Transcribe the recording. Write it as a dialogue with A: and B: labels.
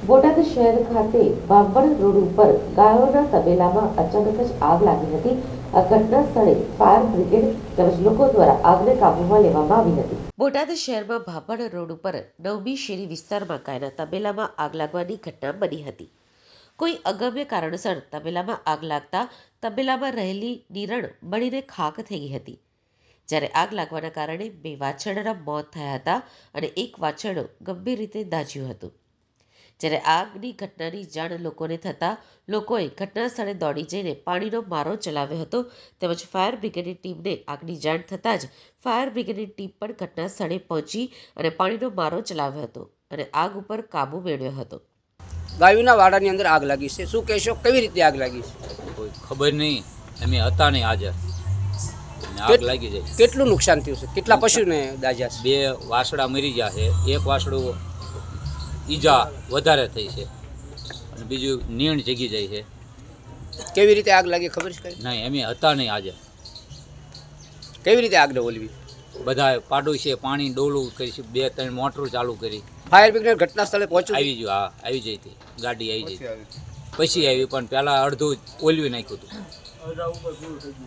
A: બોટાદ શહેર ખાતે બાંભણ રોડ ઉપર ગાયોના તબેલામાં અચાનક જ આગ લાગી હતી। આ ઘટના સ્થળે ફાયર બ્રિગેડ તેમજ લોકો દ્વારા આગને કાબૂમાં લેવામાં આવી હતી। બોટાદ શહેરમાં બાંભણ રોડ ઉપર નવમી શેરી વિસ્તારમાં ગાયના તબેલામાં આગ લાગવાની ઘટના બની હતી। કોઈ અગમ્ય કારણસર તબેલામાં આગ લાગતા તબેલામાં રહેલી નિરણ બળીને ખાક થઈ ગઈ હતી। જ્યારે આગ લાગવાના કારણે 2 વાછરડાના મોત થયા હતા અને એક વાછરડું ગંભીર રીતે દાઝ્યું હતું। જ્યારે આગની ઘટનાની જાણ લોકોને થતાં લોકોએ ઘટના સ્થળે દોડી જઈને પાણીનો મારો ચલાવ્યો હતો તેમજ ફાયર બ્રિગેડની ટીમને આગની જાણ થતાં જ ફાયર બ્રિગેડની ટીમ પણ ઘટના સ્થળે પહોંચી અને પાણીનો મારો ચલાવ્યો હતો અને આગ ઉપર કાબૂ મેળવ્યો હતો।
B: ગાયોના વાડાની અંદર આગ લાગી છે, શું કહેશો, કેવી રીતે આગ લાગી છે?
C: કોઈ ખબર નહીં, અમે હતા નહીં હાજર, આગ લાગી જાય।
B: કેટલું નુકસાન થયું છે? કેટલા પશુને દાઝ્યા છે?
C: 2 વાસડા મરી ગયા છે, એક વાસડું ઈજા વધારે થઈ છે અને બીજું નીણ જગી જાય છે।
B: કેવી રીતે આગ લાગી ખબર છે?
C: નહીં, અમે હતા નહીં હાજર।
B: કેવી રીતે આગને ઓલવી?
C: બધા પાડોશી છે, પાણી ડોલું કરી, 2-3 મોટરો ચાલુ કરી,
B: ફાયર બ્રિગેડ ઘટના સ્થળે પહોંચ્યું?
C: આવી ગયું, હા આવી જઈ હતી ગાડી, આવી જઈ પછી આવી, પણ પહેલાં અડધું ઓલવી નાખ્યું હતું।